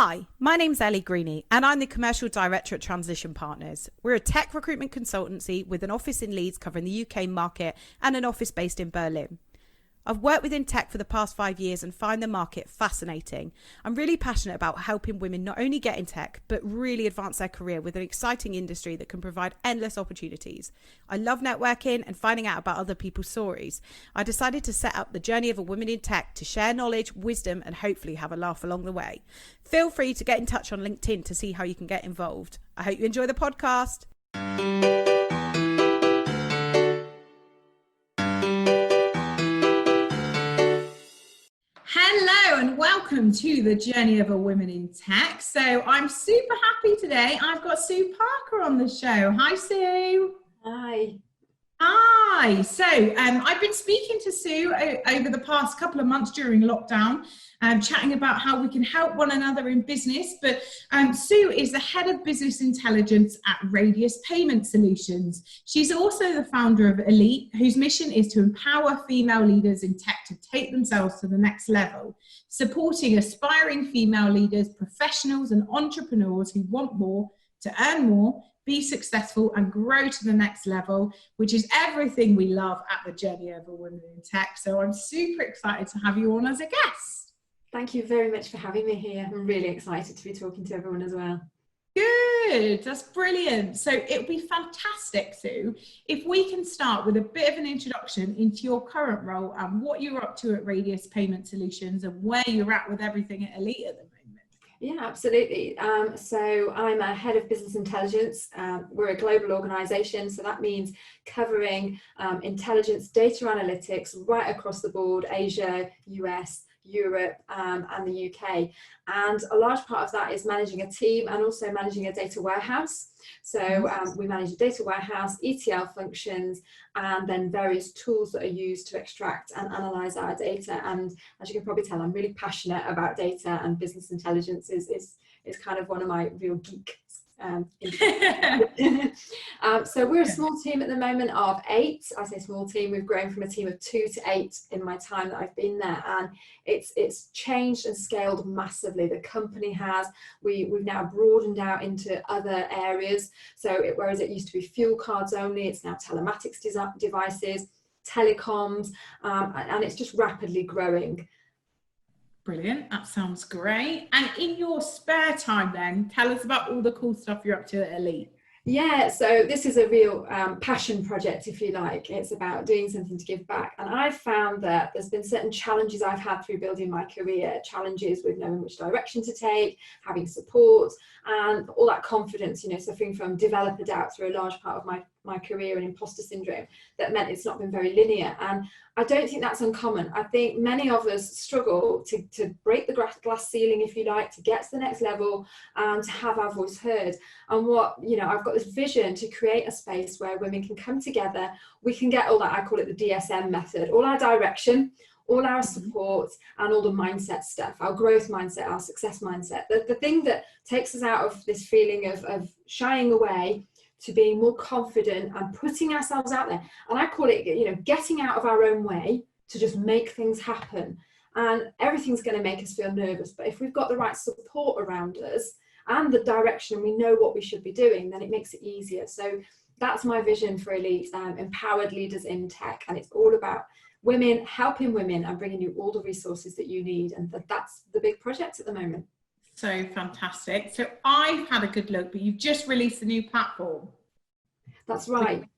Hi, my name's Ellie Greeny and I'm the Commercial Director at Transition Partners. We're a tech recruitment consultancy with an office in Leeds covering the UK market and an office based in Berlin. I've worked within tech for the past 5 years and find the market fascinating. I'm really passionate about helping women not only get in tech, but really advance their career with an exciting industry that can provide endless opportunities. I love networking and finding out about other people's stories. I decided to set up the Journey of a Woman in Tech to share knowledge, wisdom, and hopefully have a laugh along the way. Feel free to get in touch on LinkedIn to see how you can get involved. I hope you enjoy the podcast. Hello and welcome to the Journey of a Woman in Tech. So I'm super happy today. I've got Sue Parker on the show. Hi, Sue. Hi. Hi. So I've been speaking to Sue over the past couple of months during lockdown, chatting about how we can help one another in business. But Sue is the head of business intelligence at Radius Payment Solutions. She's also the founder of Elite, whose mission is to empower female leaders in tech to take themselves to the next level, supporting aspiring female leaders, professionals and entrepreneurs who want more, to earn more, be successful and grow to the next level, which is everything we love at the Journey of a Woman in Tech. So I'm super excited to have you on as a guest. Thank you very much for having me here. I'm really excited to be talking to everyone as well. Good, that's brilliant. So it would be fantastic, Sue, if we can start with a bit of an introduction into your current role and what you're up to at Radius Payment Solutions and where you're at with everything at Elite at the moment. Yeah, absolutely. So I'm a head of business intelligence. We're a global organization, so that means covering intelligence, data analytics right across the board, Asia, US, Europe and the UK, and a large part of that is managing a team and also managing a data warehouse. So we manage a data warehouse, ETL functions, and then various tools that are used to extract and analyze our data. And as you can probably tell, I'm really passionate about data, and business intelligence is kind of one of my real geek so we're a small team at the moment of 8. I say small team, we've grown from a team of 2 to 8 in my time that I've been there, and it's changed and scaled massively. The company has, we've now broadened out into other areas. So whereas it used to be fuel cards only, it's now telematics devices, telecoms, and it's just rapidly growing. Brilliant, that sounds great. And in your spare time then, tell us about all the cool stuff you're up to at Elite. Yeah, so this is a real passion project, if you like. It's about doing something to give back. And I've found that there's been certain challenges I've had through building my career, challenges with knowing which direction to take, having support, and all that confidence, suffering from developer doubt through a large part of my career and imposter syndrome that meant it's not been very linear. And I don't think that's uncommon. I think many of us struggle to break the glass ceiling, if you like, to get to the next level and to have our voice heard. And I've got this vision to create a space where women can come together. We can get all that, I call it the DSM method, all our direction, all our support, and all the mindset stuff, our growth mindset, our success mindset, the thing that takes us out of this feeling of shying away to being more confident and putting ourselves out there. And I call it, getting out of our own way to just make things happen. And everything's going to make us feel nervous. But if we've got the right support around us and the direction, we know what we should be doing, then it makes it easier. So that's my vision for Elite, empowered leaders in tech. And it's all about women, helping women and bringing you all the resources that you need. And that's the big project at the moment. So fantastic. So I've had a good look, but you've just released a new platform. That's right.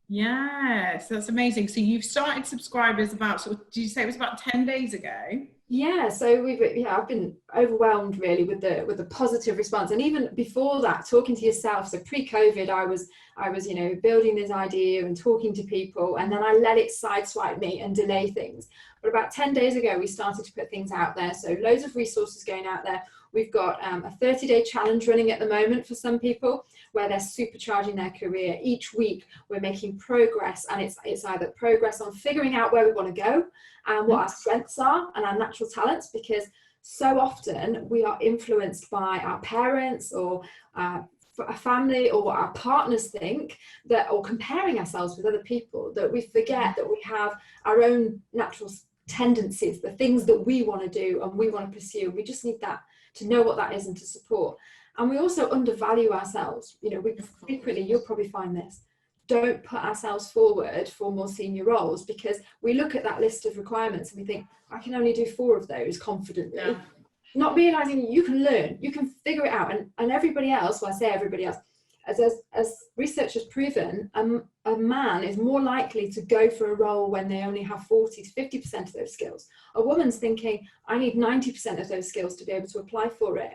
Yes, that's amazing. So you've started subscribers about, did you say it was about 10 days ago? Yeah, so I've been overwhelmed really with the positive response, and even before that, talking to yourself. So pre-COVID, I was building this idea and talking to people, and then I let it sideswipe me and delay things. But about 10 days ago, we started to put things out there. So loads of resources going out there. We've got a 30-day challenge running at the moment for some people where they're supercharging their career. Each week we're making progress, and it's either progress on figuring out where we want to go and what our strengths are and our natural talents, because so often we are influenced by our parents or a family or what our partners think, or comparing ourselves with other people, that we forget that we have our own natural tendencies, the things that we want to do and we want to pursue. We just need that to know what that is and to support. And we also undervalue ourselves. You know, we frequently, you'll probably find this, don't put ourselves forward for more senior roles because we look at that list of requirements and we think, I can only do 4 of those confidently. Yeah. Not realizing you can learn, you can figure it out. And everybody else, well, I say everybody else, as research has proven, a man is more likely to go for a role when they only have 40 to 50% of those skills. A woman's thinking, I need 90% of those skills to be able to apply for it.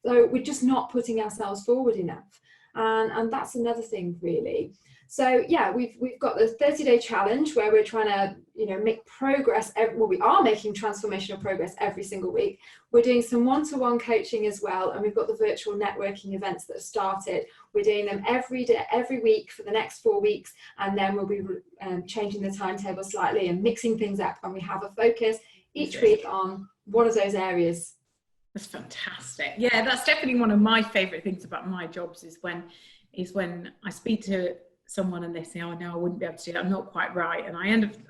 So we're just not putting ourselves forward enough. And that's another thing, really. So yeah, we've got the 30-day challenge where we're trying to, you know, make progress. Well, we are making transformational progress every single week. We're doing some one-to-one coaching as well, and we've got the virtual networking events that have started. We're doing them every day, every week for the next 4 weeks, and then we'll be changing the timetable slightly and mixing things up. And we have a focus each week on one of those areas. That's fantastic. Yeah, that's definitely one of my favourite things about my jobs is when I speak to someone and they say, oh no, I wouldn't be able to do that, I'm not quite right, and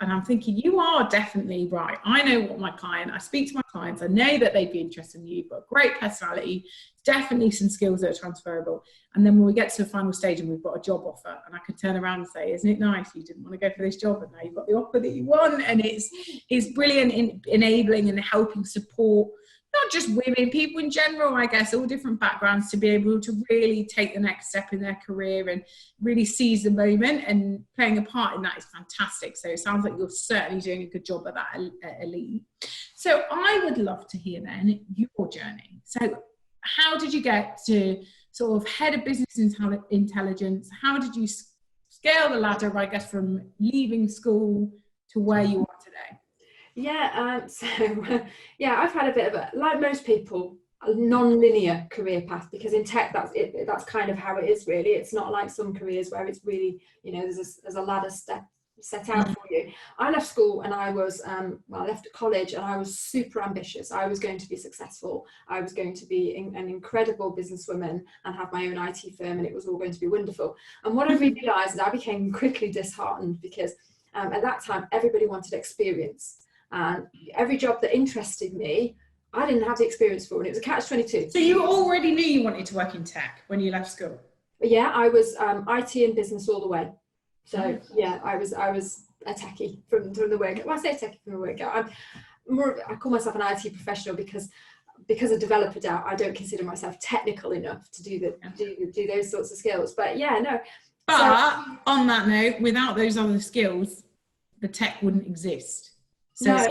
I'm thinking, you are definitely right. I know what I speak to my clients, I know that they'd be interested in you. You've got great personality, definitely some skills that are transferable, and then when we get to the final stage and we've got a job offer, and I could turn around and say, isn't it nice, you didn't want to go for this job and now you've got the offer that you want. And it's brilliant in enabling and helping support not just women, people in general, I guess, all different backgrounds, to be able to really take the next step in their career and really seize the moment, and playing a part in that is fantastic. So it sounds like you're certainly doing a good job at that at Elite. So I would love to hear then your journey. So how did you get to sort of head of business intelligence? How did you scale the ladder, I guess, from leaving school to where you are today? Yeah, yeah, I've had a bit of a, like most people, a non-linear career path, because in tech that's kind of how it is, really. It's not like some careers where it's really, you know, there's a ladder step set out for you. I left school and I was I left college and I was super ambitious. I was going to be successful. I was going to be an incredible businesswoman and have my own IT firm, and it was all going to be wonderful. And what I realized is I became quickly disheartened because at that time everybody wanted experience. And every job that interested me, I didn't have the experience for, and it was a catch-22. So you already knew you wanted to work in tech when you left school? But yeah, I was IT and business all the way. So yeah, I was a techie from the word. Well, I say techie from the word go. I call myself an IT professional because of developer doubt. I don't consider myself technical enough to do those sorts of skills. But yeah, no. But on that note, without those other skills, the tech wouldn't exist. So no,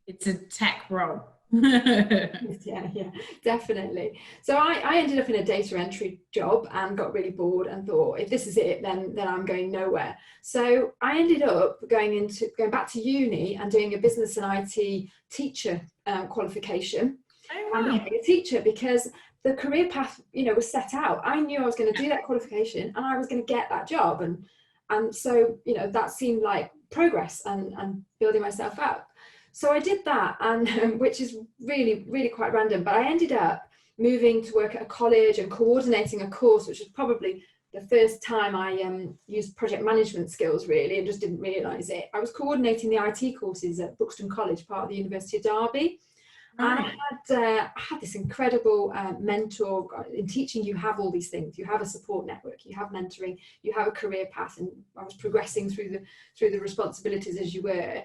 it's a tech role. yeah, definitely. So I ended up in a data entry job and got really bored and thought, if this is it, then I'm going nowhere. So I ended up going back to uni and doing a business and IT teacher qualification. Oh, wow. And becoming a teacher, because the career path, you know, was set out. I knew I was going to do that qualification and I was going to get that job, and so, you know, that seemed like progress and building myself up. So I did that, and which is really, really quite random, but I ended up moving to work at a college and coordinating a course, which was probably the first time I used project management skills, really, and just didn't realise it. I was coordinating the IT courses at Buxton College, part of the University of Derby. Right. And I had this incredible mentor. In teaching, you have all these things. You have a support network, you have mentoring, you have a career path, and I was progressing through the responsibilities as you were.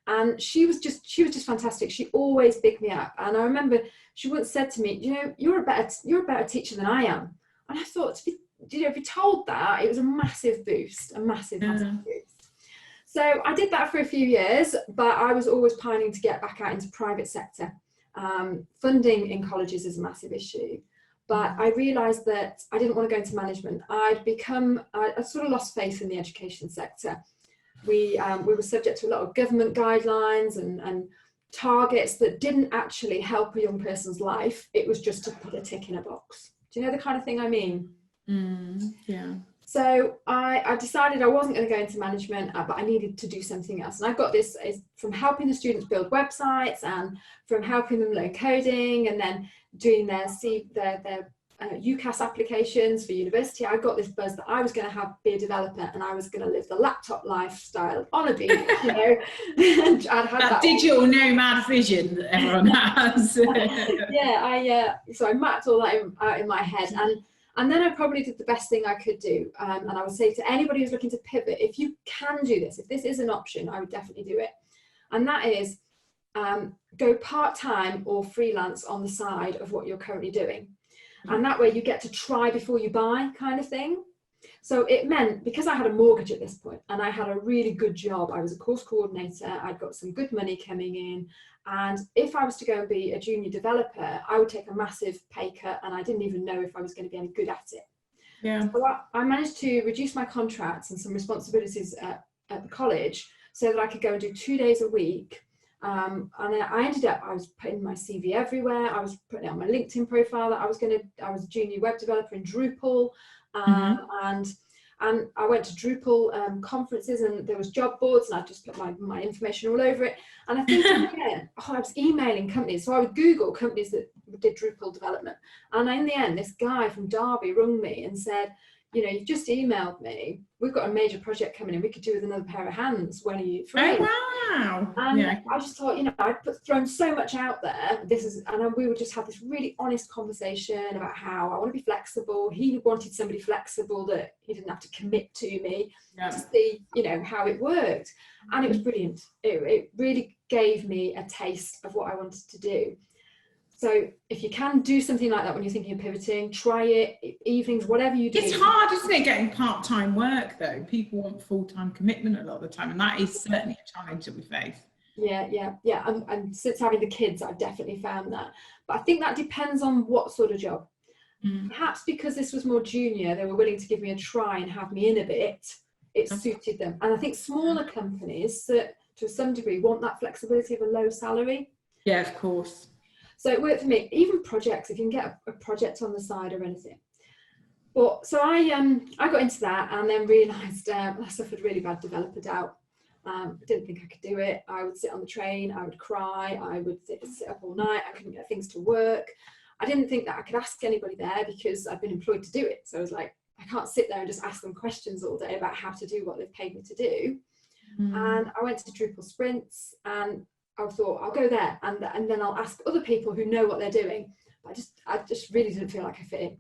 And she was just fantastic. She always bigged me up. And I remember she once said to me, you know, you're a better teacher than I am. And I thought, to be told that, it was a massive boost, massive boost. So I did that for a few years, but I was always pining to get back out into private sector. Funding in colleges is a massive issue, but I realised that I didn't want to go into management. I sort of lost faith in the education sector. We were subject to a lot of government guidelines and targets that didn't actually help a young person's life. It was just to put a tick in a box. Do you know the kind of thing I mean? Yeah. So I decided I wasn't going to go into management, but I needed to do something else. And I got this from helping the students build websites and from helping them learn coding, and then doing their UCAS applications for university. I got this buzz that I was going to be a developer and I was going to live the laptop lifestyle on a beach, you know. And I'd had that digital nomad vision that everyone has. Yeah, so I mapped all that out in my head, and then I probably did the best thing I could do. And I would say to anybody who's looking to pivot, if you can do this, if this is an option, I would definitely do it. And that is go part-time or freelance on the side of what you're currently doing. And that way you get to try before you buy kind of thing. So it meant, because I had a mortgage at this point and I had a really good job, I was a course coordinator, I'd got some good money coming in, and if I was to go and be a junior developer, I would take a massive pay cut and I didn't even know if I was going to be any good at it. Yeah. So I managed to reduce my contracts and some responsibilities at the college so that I could go and do 2 days a week. And I ended up, I was putting my CV everywhere. I was putting it on my LinkedIn profile that I was a junior web developer in Drupal. And I went to Drupal conferences, and there was job boards, and I just put my information all over it. And I think again, I was emailing companies. So I would Google companies that did Drupal development. And in the end, this guy from Derby rung me and said, you know, you've just emailed me. We've got a major project coming in. We could do with another pair of hands. When are you free? Oh, wow. And yeah. I just thought, you know, I'd thrown so much out there. And we would just have this really honest conversation about how I want to be flexible. He wanted somebody flexible that he didn't have to commit to me to see, you know, how it worked. And it was brilliant. It really gave me a taste of what I wanted to do. So if you can do something like that when you're thinking of pivoting, try it, evenings, whatever you do. It's hard, isn't it, getting part-time work though? People want full-time commitment a lot of the time, and that is certainly a challenge that we face. Yeah. And since having the kids, I've definitely found that. But I think that depends on what sort of job. Perhaps because this was more junior, they were willing to give me a try and have me in a bit. It suited them. And I think smaller companies, to some degree, want that flexibility of a low salary. Yeah, of course. So it worked for me. Even projects, if you can get a project on the side or anything. But so I got into that, and then realised I suffered really bad developer doubt. Didn't think I could do it. I would sit on the train, I would cry, I would sit up all night, I couldn't get things to work. I didn't think that I could ask anybody there because I'd been employed to do it. So I was like, I can't sit there and just ask them questions all day about how to do what they've paid me to do. And I went to Drupal sprints, and I thought I'll go there and then I'll ask other people who know what they're doing. But I just really didn't feel like I fit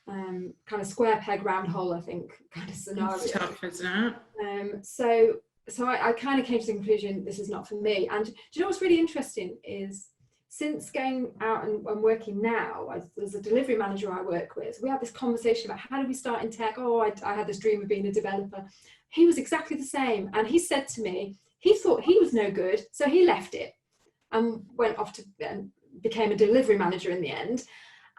in. Kind of square peg round hole, I think, kind of scenario. It's tough, isn't it? So I kind of came to the conclusion this is not for me. And do you know what's really interesting is, since going out and working now, there's a delivery manager I work with. We had this conversation about how did we start in tech? Oh, I had this dream of being a developer. He was exactly the same. And he said to me, he thought he was no good, so he left it and went off to became a delivery manager in the end.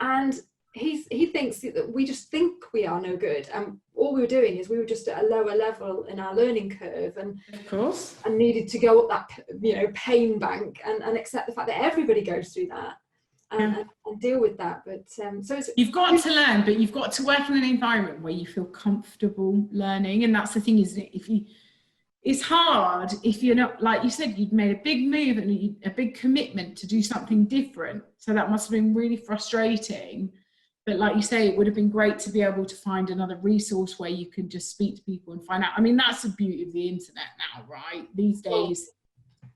And he thinks that we just think we are no good, and all we were doing is we were just at a lower level in our learning curve, and of course, and needed to go up that, you know, pain bank and accept the fact that everybody goes through that and deal with that. But so you've got to learn, but you've got to work in an environment where you feel comfortable learning, and that's the thing, isn't it? It's hard if you're not, like you said, you'd made a big move and a big commitment to do something different. So that must have been really frustrating. But like you say, it would have been great to be able to find another resource where you can just speak to people and find out. I mean, that's the beauty of the internet now, right? These days,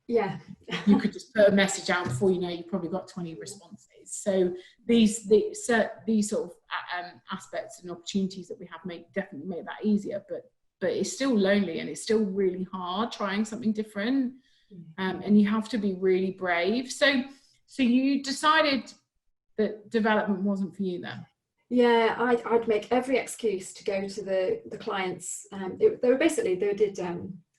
yeah, you could just put a message out, before you know, you've probably got 20 responses. So these sort of aspects and opportunities that we have definitely make that easier. But it's still lonely, and it's still really hard trying something different. And you have to be really brave. So you decided that development wasn't for you then? Yeah, I'd make every excuse to go to the clients. They did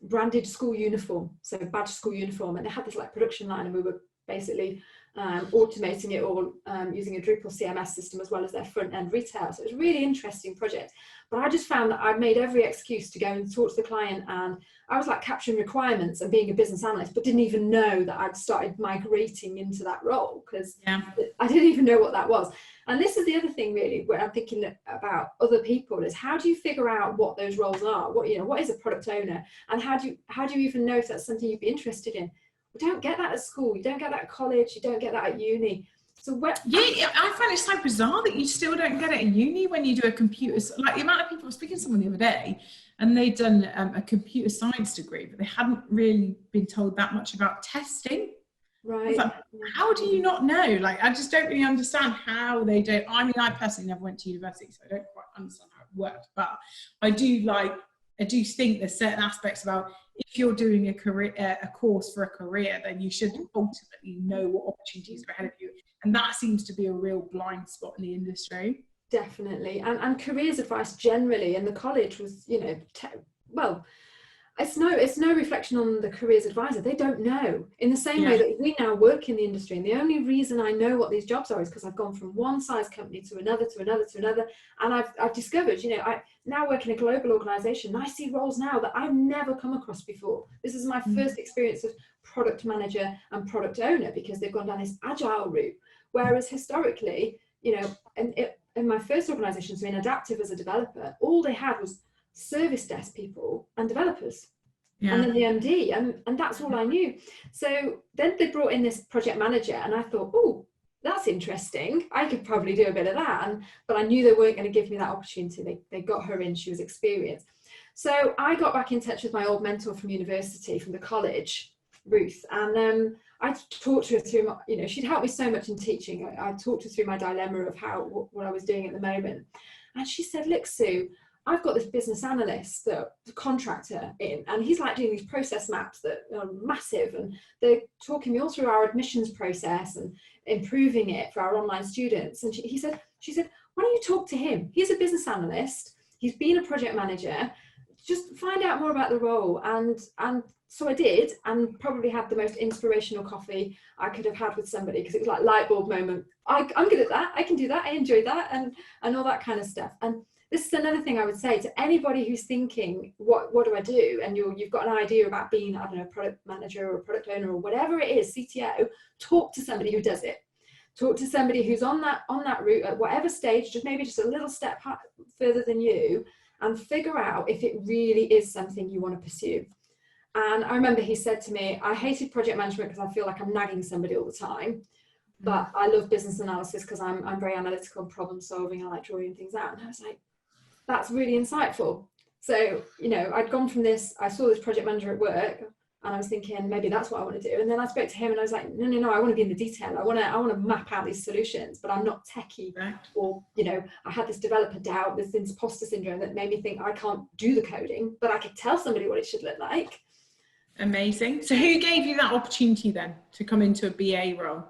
branded school uniform, so badge school uniform, and they had this like production line, and we were basically automating it all using a Drupal CMS system as well as their front end retail. So it was a really interesting project. But I just found that I'd made every excuse to go and talk to the client, and I was like capturing requirements and being a business analyst, but didn't even know that I'd started migrating into that role, because I didn't even know what that was. And this is the other thing really, where I'm thinking about other people, is how do you figure out what those roles are? What is a product owner, and how do you even know if that's something you'd be interested in? We don't get that at school, you don't get that at college, you don't get that at uni. So where, yeah, I find it so bizarre that you still don't get it in uni when you do a computer, like the amount of people, I was speaking to someone the other day and they'd done a computer science degree, but they hadn't really been told that much about testing. I was right. like, how do you not know? Like, I just don't really understand how they don't. I mean, I personally never went to university, so I don't quite understand how it worked, but I do think there's certain aspects about if you're doing a course for a career, then you should ultimately know what opportunities are ahead of you. And that seems to be a real blind spot in the industry. Definitely. And careers advice generally in the college was, you know, well, it's no reflection on the careers advisor. They don't know, in the same way that we now work in the industry, and the only reason I know what these jobs are is because I've gone from one size company to another to another to another, and I've discovered, you know, I now work in a global organization and I see roles now that I've never come across before. This is my first experience of product manager and product owner, because they've gone down this agile route, whereas historically, you know, in my first organization, so in Adaptive as a developer, all they had was service desk people and developers, and then the MD, and that's all I knew. So then they brought in this project manager, and I thought, oh, that's interesting, I could probably do a bit of that, but I knew they weren't going to give me that opportunity. They got her in, she was experienced. So I got back in touch with my old mentor from university, from the college, Ruth, and I talked to her through, you know, she'd helped me so much in teaching. I talked her through my dilemma of what I was doing at the moment, and she said, look, Sue, I've got this business analyst, the contractor in, and he's like doing these process maps that are massive, and they're talking me all through our admissions process and improving it for our online students. And she said, why don't you talk to him? He's a business analyst. He's been a project manager. Just find out more about the role. And so I did, and probably had the most inspirational coffee I could have had with somebody, because it was like light bulb moment. I'm good at that. I can do that. I enjoy that, and all that kind of stuff. And this is another thing I would say to anybody who's thinking, what do I do? And you've got an idea about being, I don't know, product manager or product owner or whatever it is, CTO, talk to somebody who does it. Talk to somebody who's on that route at whatever stage, maybe just a little step further than you, and figure out if it really is something you want to pursue. And I remember he said to me, I hated project management because I feel like I'm nagging somebody all the time. But I love business analysis because I'm very analytical and problem solving. I like drawing things out. And I was like, that's really insightful. So, you know, I'd gone from this, I saw this project manager at work, and I was thinking, maybe that's what I want to do. And then I spoke to him and I was like, no, I want to be in the detail. I want to map out these solutions, but I'm not techie. Right. Or, you know, I had this developer doubt, this imposter syndrome that made me think I can't do the coding, but I could tell somebody what it should look like. Amazing. So who gave you that opportunity then to come into a BA role?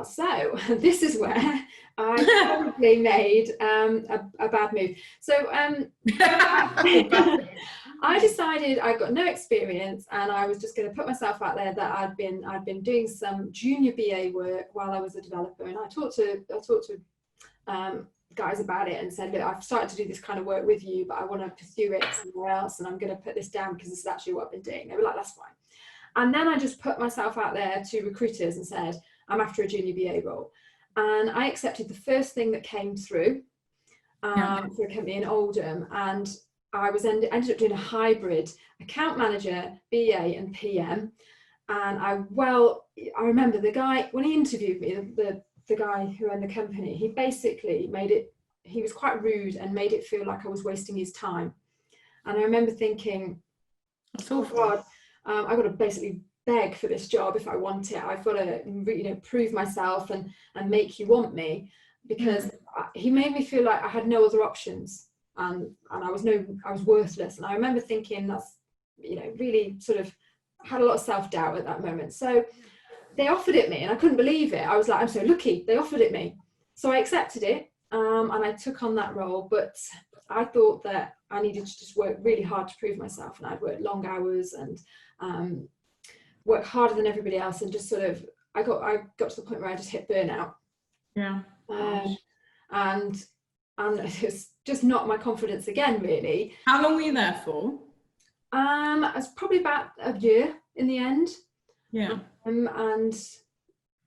So this is where I probably made a bad move. So I decided I've got no experience, and I was just going to put myself out there that I'd been doing some junior BA work while I was a developer, and I talked to guys about it and said, look, I've started to do this kind of work with you, but I want to pursue it somewhere else, and I'm going to put this down because this is actually what I've been doing. They were like, that's fine. And then I just put myself out there to recruiters and said, I'm after a junior BA role. And I accepted the first thing that came through for a company in Oldham. And I ended up doing a hybrid account manager, BA and PM. And I remember the guy, when he interviewed me, the guy who owned the company, he basically he was quite rude and made it feel like I was wasting his time. And I remember thinking, oh God, I've got to basically beg for this job if I want it. I've got to, you know, prove myself and make you want me, because he made me feel like I had no other options, and I was worthless. And I remember thinking that's, you know, really sort of had a lot of self-doubt at that moment. So they offered it me, and I couldn't believe it. I was like, I'm so lucky they offered it me. So I accepted it, and I took on that role. But I thought that I needed to just work really hard to prove myself, and I'd worked long hours and work harder than everybody else, and just sort of I got to the point where I just hit burnout. And it's just not my confidence again, really. How long were you there for? It was probably about a year in the end. And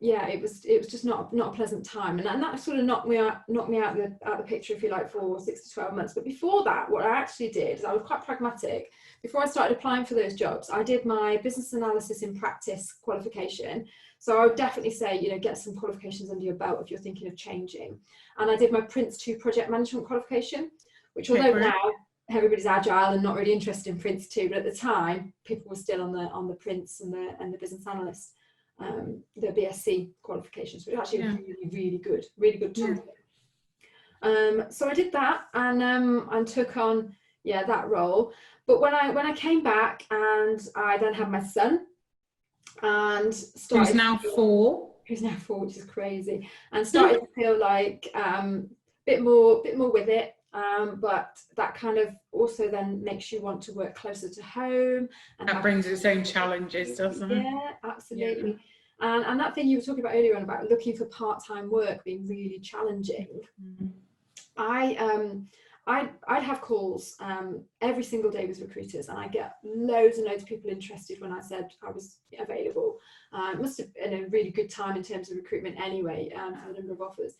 yeah, it was just not a pleasant time, and that sort of knocked me out the picture, if you like, for 6 to 12 months. But before that, what I actually did is I was quite pragmatic. Before I started applying for those jobs, I did my business analysis in practice qualification. So I would definitely say, you know, get some qualifications under your belt if you're thinking of changing. And I did my Prince 2 project management qualification, which, although now everybody's agile and not really interested in Prince 2, but at the time people were still on the Prince and the business analyst, the BSc qualifications, which are actually really good tool. So I did that and took on that role. But when I came back, and I then had my son, and started, who's now 4, which is crazy, and started to feel like bit more with it. But that kind of also then makes you want to work closer to home, and that brings its own challenges, doesn't it? Yeah, absolutely. And that thing you were talking about earlier on about looking for part-time work being really challenging. I'd have calls every single day with recruiters, and I get loads and loads of people interested when I said I was available. It must have been a really good time in terms of recruitment anyway, for the number of offers.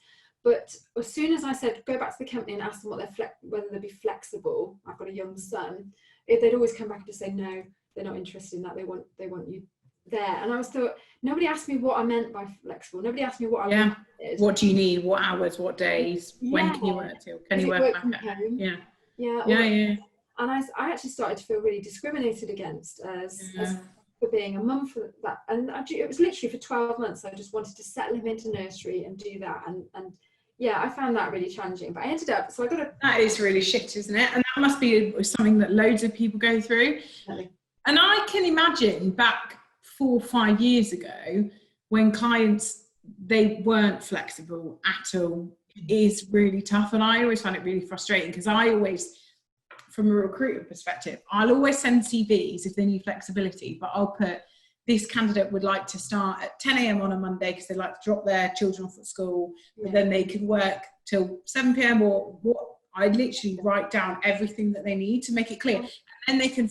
But as soon as I said go back to the company and ask them whether they'd be flexible, I've got a young son, they'd always come back and just say no, they're not interested in that. They want you there. And I was thought, nobody asked me what I meant by flexible. Nobody asked me what I wanted. What do you need? What hours? What days? When can you work till? Can you work from home? Yeah. And I actually started to feel really discriminated against as for being a mum for that. And it was literally for 12 months. I just wanted to settle him into nursery and do that. And I found that really challenging. But I ended up, so I got a... That is really shit, isn't it? And that must be something that loads of people go through. Really? And I can imagine back 4 or 5 years ago, when clients, they weren't flexible at all, it is really tough. And I always find it really frustrating, because I always, from a recruiter perspective, I'll always send CVs if they need flexibility, but I'll put, this candidate would like to start at 10 a.m. on a Monday because they like to drop their children off at school, but then they can work till 7 p.m. or what. I literally write down everything that they need to make it clear, and then they can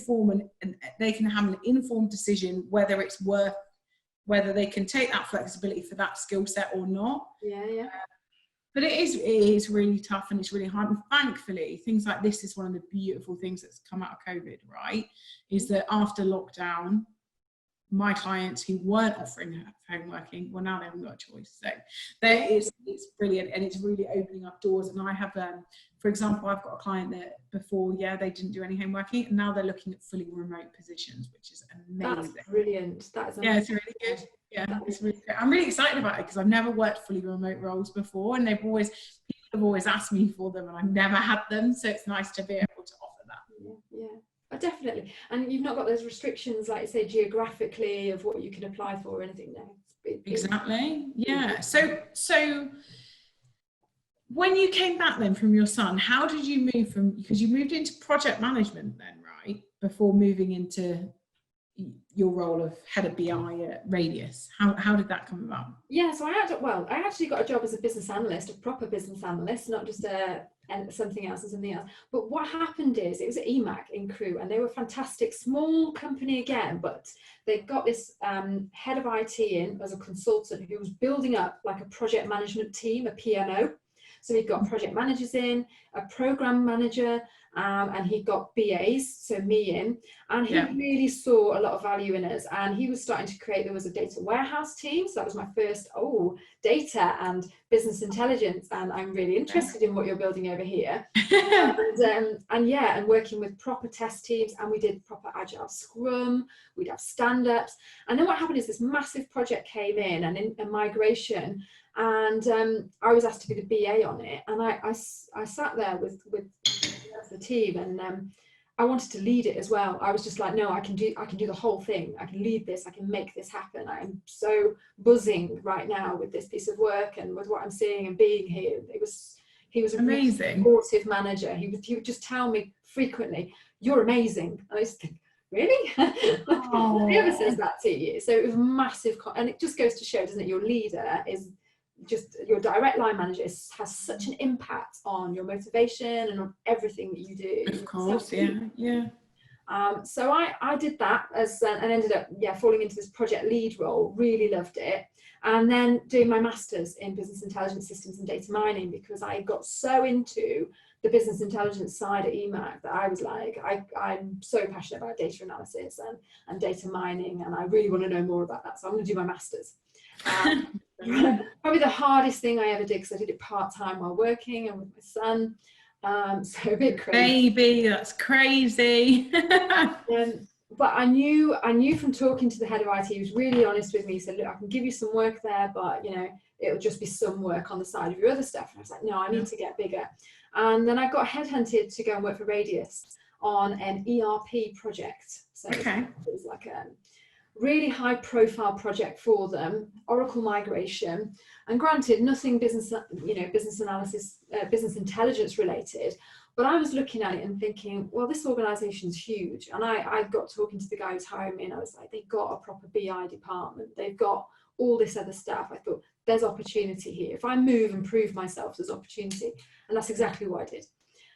they can have an informed decision whether it's worth, whether they can take that flexibility for that skill set or not. But it is really tough, and it's really hard. And thankfully, things like this is one of the beautiful things that's come out of COVID, right? Is that after lockdown, my clients who weren't offering home working, well, now they haven't got a choice. So it's brilliant, and it's really opening up doors. And I have, for example, I've got a client that before, they didn't do any home working, and now they're looking at fully remote positions, which is amazing. That's brilliant. That is amazing. It's really good. It's really good. I'm really excited about it, because I've never worked fully remote roles before, and people have always asked me for them, and I've never had them. So it's nice to be able to offer that. Definitely. And you've not got those restrictions, like say geographically, of what you can apply for or anything. No. Exactly. So when you came back then from your son, how did you move from, because you moved into project management then, right, before moving into your role of head of BI at Radius? How did that come about? So I actually got a job as a business analyst, a proper business analyst, not just something else. But what happened is, it was at EMAC in Crewe, and they were fantastic, small company again, but they got this head of IT in as a consultant who was building up like a project management team, a PMO. So he got project managers in, a program manager, and he got BAs, so me in, and he really saw a lot of value in us. And he was starting to create, there was a data warehouse team, so that was my first data and business intelligence, and I'm really interested in what you're building over here. and working with proper test teams, and we did proper agile scrum, we'd have stand-ups. And then what happened is this massive project came in, and in a migration, and I was asked to be the BA on it, and I sat there with the team, and I wanted to lead it as well. I was just like, no, I can do the whole thing. I can lead this. I can make this happen. I am so buzzing right now with this piece of work and with what I'm seeing and being here. He was a amazing, really supportive manager. He would just tell me frequently, "You're amazing." And I just think, really? Whoever says that to you? So it was massive, and it just goes to show, doesn't it? Your leader is just, your direct line manager has such an impact on your motivation and on everything that you do. Of course, So I did that and ended up falling into this project lead role. Really loved it, and then doing my master's in business intelligence systems and data mining, because I got so into the business intelligence side at EMAC that I was like, I'm so passionate about data analysis and data mining, and I really want to know more about that. So I'm going to do my master's. Probably the hardest thing I ever did, because I did it part-time while working and with my son. So a bit crazy. Baby, that's crazy. But I knew from talking to the head of IT, he was really honest with me. He said, look, I can give you some work there, but it'll just be some work on the side of your other stuff. And I was like, no, I need to get bigger. And then I got headhunted to go and work for Radius on an ERP project. So it was like a really high profile project for them, Oracle migration, and granted, nothing business analysis, business intelligence related. But I was looking at it and thinking, well, this organization's huge. And I got talking to the guy who's hiring me, and I was like, they've got a proper BI department. They've got all this other stuff. I thought, there's opportunity here. If I move and prove myself, there's opportunity. And that's exactly what I did.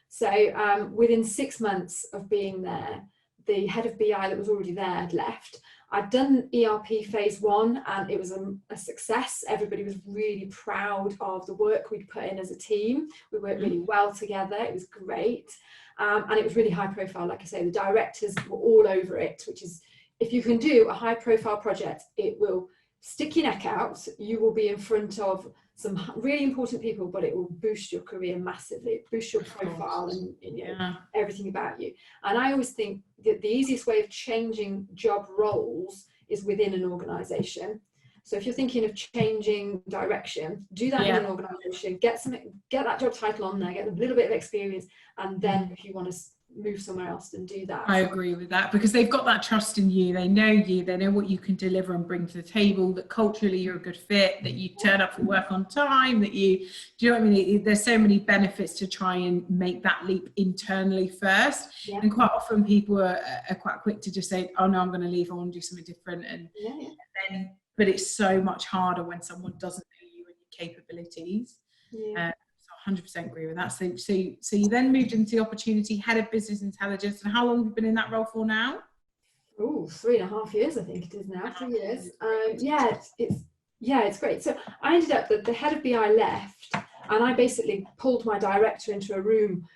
So within 6 months of being there, the head of BI that was already there had left. I'd done ERP phase 1 and it was a success. Everybody was really proud of the work we'd put in as a team. We worked really well together. It was great. And it was really high profile. Like I say, the directors were all over it, which is, if you can do a high profile project, it will stick your neck out. You will be in front of some really important people, but it will boost your career massively, boost your profile and everything about you. And I always think that the easiest way of changing job roles is within an organization. So if you're thinking of changing direction, do that in an organization, get that job title on there, get a little bit of experience, and then if you want to move somewhere else, then do that. I agree with that, because they've got that trust in you. They know you, they know what you can deliver and bring to the table, that culturally you're a good fit, that you turn up for work on time, that do you know what I mean? There's so many benefits to try and make that leap internally first. And quite often people are quite quick to just say, oh no, I'm going to leave, I want to do something different. And then, but it's so much harder when someone doesn't know you and your capabilities. So 100% agree with that. So you then moved into the opportunity, head of business intelligence. And how long have you been in that role for now? Oh, 3.5 years, I think it is now. 3 years. It's great. So I ended up that the head of BI left, and I basically pulled my director into a room,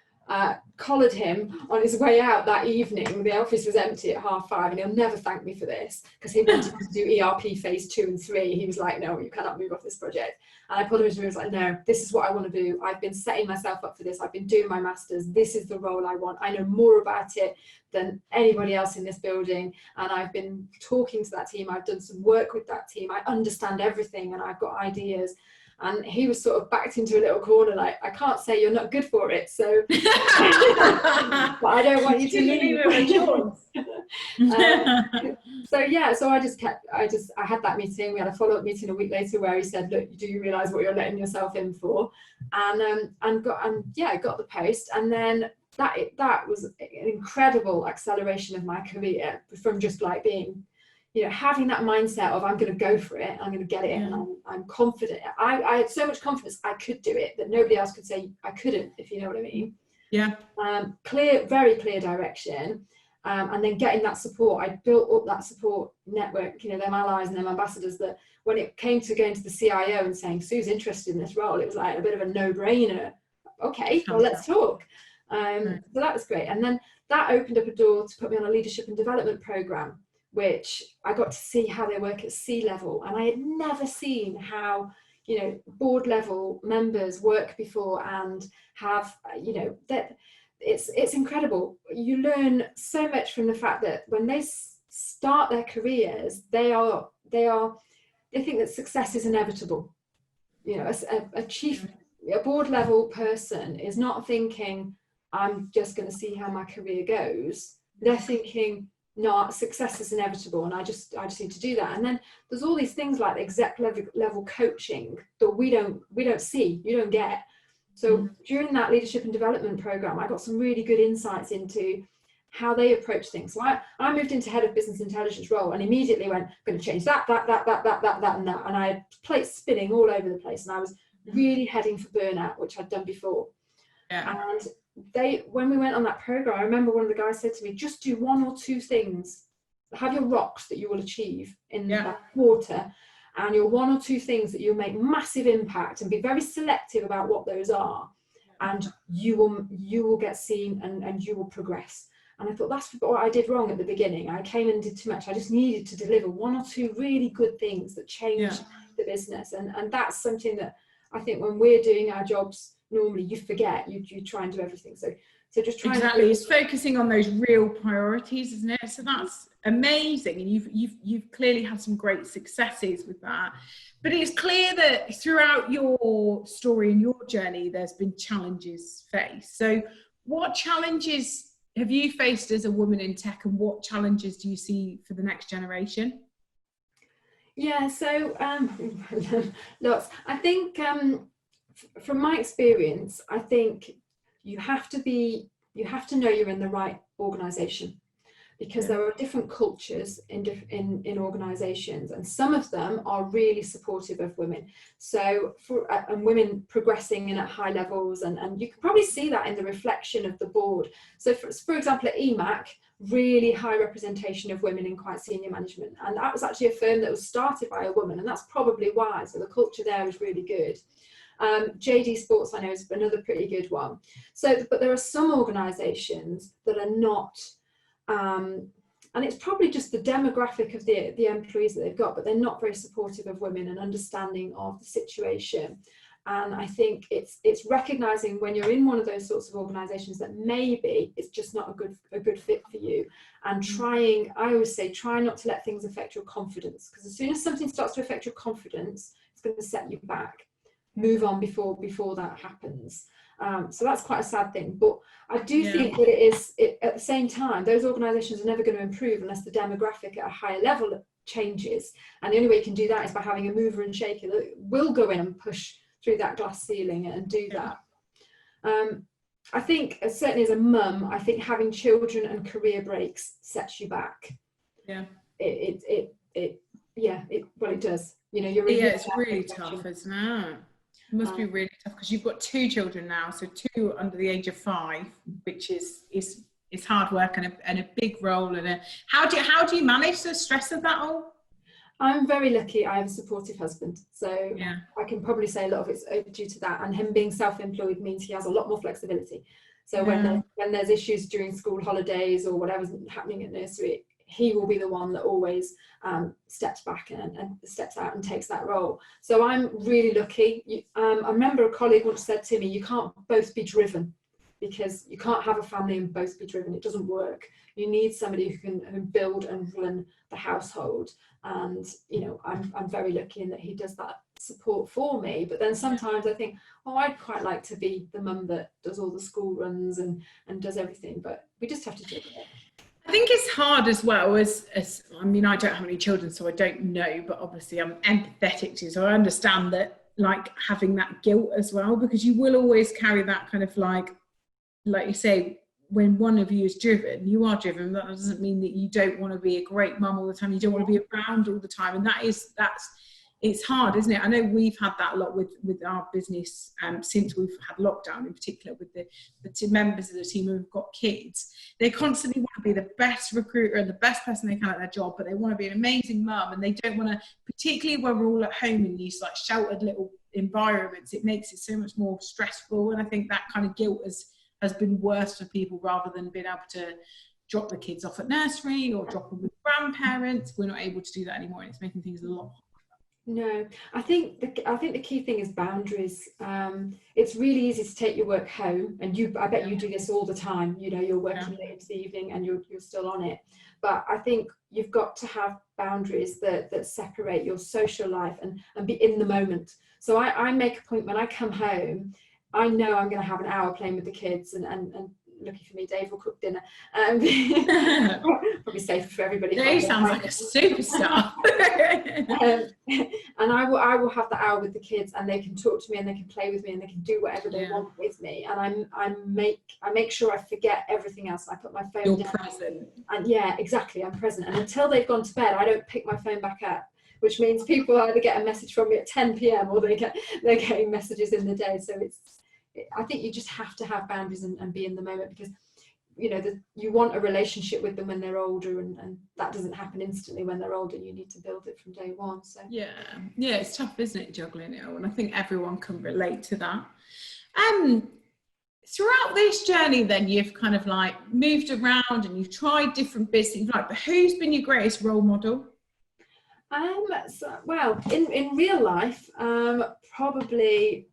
collared him on his way out that evening. The office was empty at 5:30, and he'll never thank me for this, because he wanted to do ERP phase 2 and 3. He was like, no, you cannot move off this project. And I pulled him into a room and was like, no, this is what I want to do. I've been setting myself up for this. I've been doing my master's. This is the role I want. I know more about it than anybody else in this building. And I've been talking to that team. I've done some work with that team. I understand everything and I've got ideas. And he was sort of backed into a little corner, like, I can't say you're not good for it, so but I don't want you to leave. So I had that meeting. We had a follow-up meeting a week later where he said, look, do you realize what you're letting yourself in for? And got the post. And then that was an incredible acceleration of my career, from just like being, having that mindset of I'm going to go for it, I'm going to get it, and I'm confident. I had so much confidence I could do it that nobody else could say I couldn't, if you know what I mean. Very clear direction, and then getting that support. I built up that support network, them allies and them ambassadors, that when it came to going to the CIO and saying Sue's interested in this role, it was like a bit of a no-brainer. Okay, well, let's talk. So that was great. And then that opened up a door to put me on a leadership and development program, which I got to see how they work at C-level. And I had never seen how, board level members work before, and have, that it's incredible. You learn so much from the fact that when they start their careers, they think that success is inevitable. A board level person is not thinking, I'm just going to see how my career goes. They're thinking, no, success is inevitable, and I just need to do that. And then there's all these things like exec level coaching that we don't see, you don't get. So during that leadership and development program, I got some really good insights into how they approach things. So I moved into head of business intelligence role, and immediately went, I'm going to change that, and that, and I had plates spinning all over the place, and I was really heading for burnout, which I'd done before. And when we went on that program, I remember one of the guys said to me, just do 1 or 2 things, have your rocks that you will achieve in that quarter, and your 1 or 2 things that you'll make massive impact, and be very selective about what those are, and you will get seen, and you will progress. And I thought, that's what I did wrong at the beginning. I came and did too much. I just needed to deliver 1 or 2 really good things that changed the business. And that's something that I think when we're doing our jobs, normally you forget, you try and do everything. So just trying exactly, it's focusing on those real priorities, isn't it? So that's amazing, and you've clearly had some great successes with that. But it's clear that throughout your story and your journey, there's been challenges faced. So what challenges have you faced as a woman in tech, and what challenges do you see for the next generation? Yeah, so lots. I think from my experience, I think you have to know you're in the right organization, because there are different cultures in organizations, and some of them are really supportive of women. So and women progressing in at high levels, and you can probably see that in the reflection of the board. So for example, at EMAC, really high representation of women in quite senior management, and that was actually a firm that was started by a woman, and that's probably why. So the culture there is really good. JD Sports, I know, is another pretty good one. So, but there are some organizations that are not, and it's probably just the demographic of the employees that they've got, but they're not very supportive of women and understanding of the situation. And I think it's recognizing when you're in one of those sorts of organizations that maybe it's just not a good fit for you, and trying, I always say, try not to let things affect your confidence, because as soon as something starts to affect your confidence, it's going to set you back. Move on before that happens. So that's quite a sad thing, but I do think that at the same time, those organizations are never going to improve unless the demographic at a higher level changes, and the only way you can do that is by having a mover and shaker that will go in and push through that glass ceiling and do that. I think certainly as a mum, I think having children and career breaks sets you back. It does, you know, it's really tough, isn't it? It must be really tough, because you've got 2 children now, so 2 under the age of 5, which is hard work and a big role. And how do you manage the stress of that all? I'm very lucky. I have a supportive husband, so I can probably say a lot of it's due to that. And him being self-employed means he has a lot more flexibility. So when there's issues during school holidays or whatever's happening at nursery, he will be the one that always steps back and steps out and takes that role. So I'm really lucky. I remember a colleague once said to me, you can't both be driven, because you can't have a family and both be driven. It doesn't work. You need somebody who can build and run the household. And, you know, I'm very lucky in that he does that support for me. But then sometimes I think, oh, I'd quite like to be the mum that does all the school runs and does everything. But we just have to do it. I think it's hard as well as I mean, I don't have any children, so I don't know, but obviously I'm empathetic to you, so I understand that, like, having that guilt as well, because you will always carry that kind of like you say, when one of you is driven, you are driven. That doesn't mean that you don't want to be a great mum all the time. You don't want to be around all the time, and it's hard, isn't it? I know we've had that a lot with our business since we've had lockdown, in particular with the 2 members of the team who've got kids. They constantly want to be the best recruiter and the best person they can at their job, but they want to be an amazing mum, and they don't want to, particularly when we're all at home in these like sheltered little environments, it makes it so much more stressful. And I think that kind of guilt has been worse for people, rather than being able to drop the kids off at nursery or drop them with grandparents. We're not able to do that anymore, and it's making things a lot harder. No, I think the key thing is boundaries. It's really easy to take your work home, and I bet you do this all the time. You know, you're working late into the evening and you're still on it. But I think you've got to have boundaries that separate your social life and be in the moment. So I make a point when I come home, I know I'm going to have an hour playing with the kids, and lucky for me, Dave will cook dinner. Probably safer for everybody. Dave sounds like a superstar. And I will have the hour with the kids, and they can talk to me and they can play with me and they can do whatever they want with me. And I make sure I forget everything else. I put my phone down. You're present. And exactly, I'm present. And until they've gone to bed, I don't pick my phone back up, which means people either get a message from me at 10 p.m. or they're getting messages in the day. So I think you just have to have boundaries and be in the moment, because you know, you want a relationship with them when they're older, and that doesn't happen instantly when they're older. You need to build it from day one. So yeah, it's tough, isn't it, juggling it all? And I think everyone can relate to that. Throughout this journey, then you've kind of like moved around and you've tried different businesses. Like, but who's been your greatest role model? So, well, in real life, probably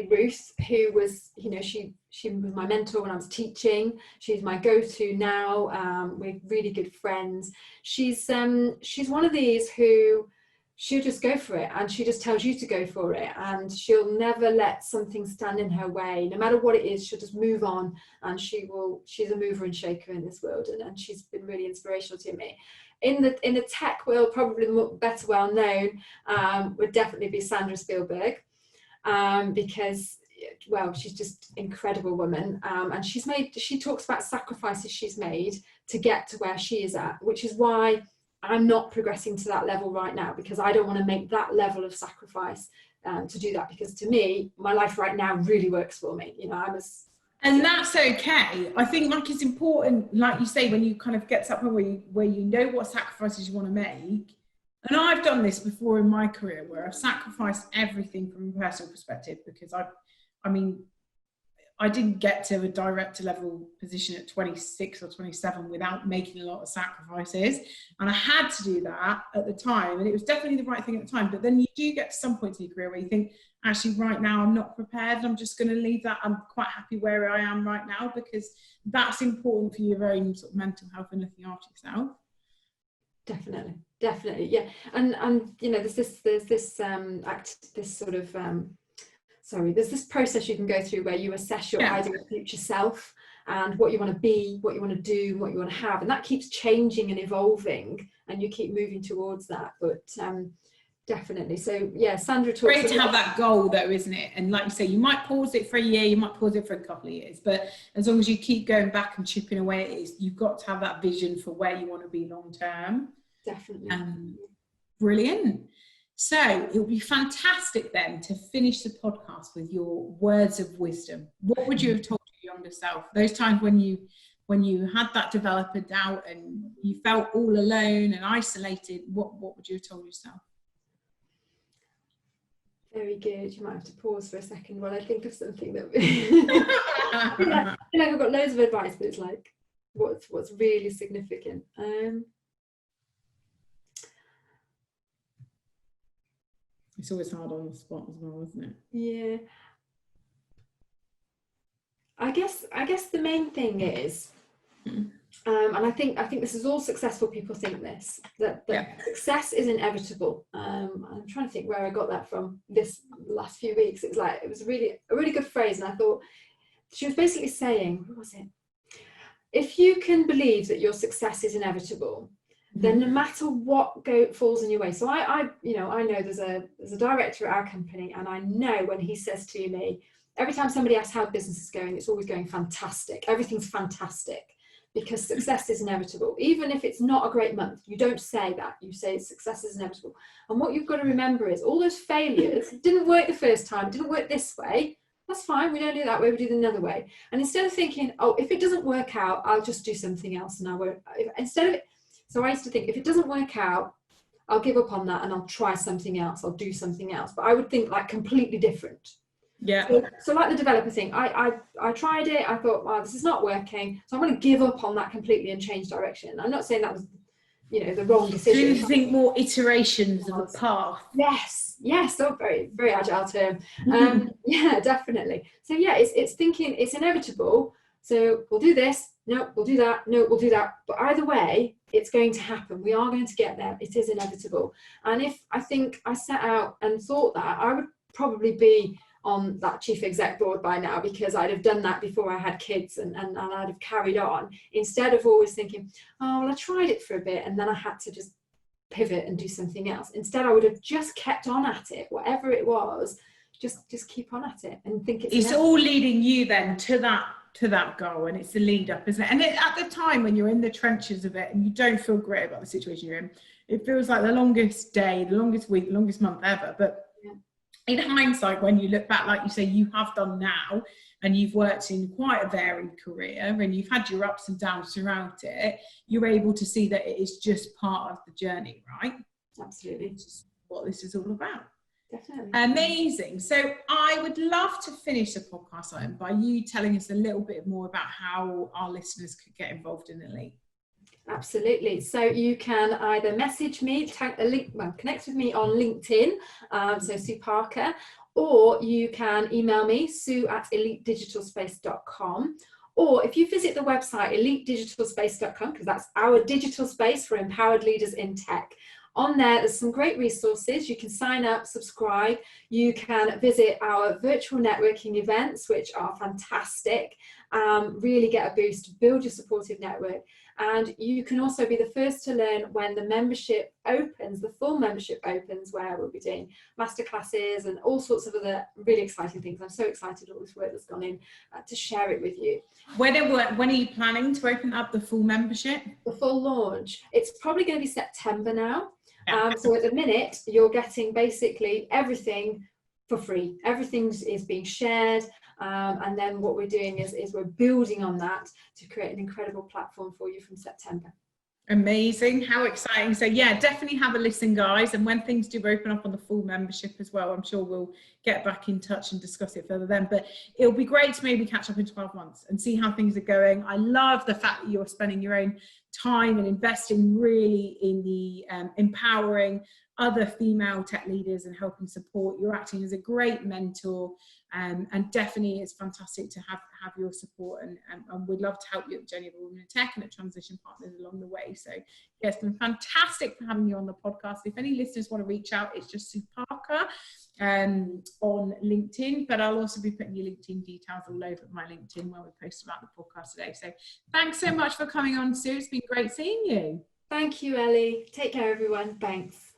Ruth, who was, you know, she was my mentor when I was teaching. She's my go-to now. We're really good friends. She's one of these who, she'll just go for it, and she just tells you to go for it, and she'll never let something stand in her way. No matter what it is, she'll just move on, and she's a mover and shaker in this world, and she's been really inspirational to me. In the tech world, probably better well known would definitely be Sandra Spielberg. Because, well, she's just an incredible woman, and she talks about sacrifices she's made to get to where she is at, which is why I'm not progressing to that level right now, because I don't want to make that level of sacrifice to do that, because to me, my life right now really works for me. You know, and that's okay. I think, like, it's important, like you say, when you kind of get to that point where you know what sacrifices you want to make. And I've done this before in my career, where I've sacrificed everything from a personal perspective, because I mean, I didn't get to a director level position at 26 or 27 without making a lot of sacrifices. And I had to do that at the time. And it was definitely the right thing at the time. But then you do get to some point in your career where you think, actually, right now, I'm not prepared. I'm just going to leave that. I'm quite happy where I am right now, because that's important for your own sort of mental health and looking after yourself. Definitely, yeah. And you know, there's this process you can go through where you assess your ideal future self and what you want to be, what you want to do, and what you want to have, and that keeps changing and evolving, and you keep moving towards that. But definitely, so yeah, Sandra talks. Great to have that goal, though, isn't it? And like you say, you might pause it for a year, you might pause it for a couple of years, but as long as you keep going back and chipping away at it, you've got to have that vision for where you want to be long term. Definitely. Brilliant. So it would be fantastic then to finish the podcast with your words of wisdom. What would you have told your younger self? Those times when you had that developer doubt and you felt all alone and isolated, what would you have told yourself? Very good. You might have to pause for a second while I think of something that I feel like I've got loads of advice, but it's like what's really significant. It's always hard on the spot as well, isn't it? Yeah. I guess the main thing is, and I think this is all successful people think this, that success is inevitable. I'm trying to think where I got that from this last few weeks. It was a really good phrase, and I thought she was basically saying, what was it? If you can believe that your success is inevitable, then no matter what falls in your way. So I know there's a director at our company, and I know when he says to me, every time somebody asks how business is going, it's always going fantastic. Everything's fantastic, because success is inevitable. Even if it's not a great month, you don't say that. You say success is inevitable. And what you've got to remember is all those failures didn't work the first time, didn't work this way. That's fine. We don't do it that way. We do it another way. And instead of thinking, oh, if it doesn't work out, I'll just do something else, and I won't. So I used to think, if it doesn't work out, I'll give up on that and I'll try something else. I'll do something else. But I would think like completely different. Yeah. So like the developer thing, I tried it. I thought, wow, this is not working. So I'm going to give up on that completely and change direction. I'm not saying that was, the wrong decision. Do you think more iterations of the path? Yes. So very, very agile term. Yeah, definitely. So yeah, it's thinking it's inevitable. So we'll do this. No, we'll do that. No, we'll do that. But either way, it's going to happen. We are going to get there. It is inevitable. And if I think I set out and thought that, I would probably be on that chief exec board by now, because I'd have done that before I had kids, and I'd have carried on, instead of always thinking, oh, well, I tried it for a bit and then I had to just pivot and do something else. Instead, I would have just kept on at it, whatever it was, just keep on at it and think it's all leading you then to that goal, and it's the lead up, isn't it? And at the time when you're in the trenches of it and you don't feel great about the situation you're in, it feels like the longest day, the longest week, the longest month ever. But in hindsight, when you look back, like you say, you have done now, and you've worked in quite a varied career and you've had your ups and downs throughout it, you're able to see that it is just part of the journey, right? Absolutely. Which is what this is all about. Definitely. Amazing. So I would love to finish the podcast item by you telling us a little bit more about how our listeners could get involved in Elite. Absolutely. So you can either message me, connect with me on LinkedIn, so Sue Parker, or you can email me, sue@elitedigitalspace.com. Or if you visit the website elitedigitalspace.com, because that's our digital space for empowered leaders in tech. On there's some great resources. You can sign up, subscribe. You can visit our virtual networking events, which are fantastic. Really get a boost, build your supportive network. And you can also be the first to learn when the membership opens, the full membership opens, where we'll be doing masterclasses and all sorts of other really exciting things. I'm so excited all this work that's gone in to share it with you. When are you planning to open up the full membership? The full launch, it's probably going to be September now. Yeah. So at the minute, you're getting basically everything for free. Everything is being shared. And then what we're doing is we're building on that to create an incredible platform for you from September. Amazing. How exciting. So yeah, definitely have a listen, guys. And when things do open up on the full membership as well, I'm sure we'll get back in touch and discuss it further then. But it'll be great to maybe catch up in 12 months and see how things are going. I love the fact that you're spending your own time and investing really in the empowering other female tech leaders and helping support. You're acting as a great mentor, and definitely it's fantastic to have your support, and we'd love to help you at the journey of a woman in tech and at transition partners along the way. So yeah, it's been fantastic for having you on the podcast. If any listeners want to reach out, it's just Sue Parker on LinkedIn, but I'll also be putting your LinkedIn details all over my LinkedIn where we post about the podcast today. So thanks so much for coming on, Sue. It's been great seeing you. Thank you, Ellie. Take care, everyone. Thanks.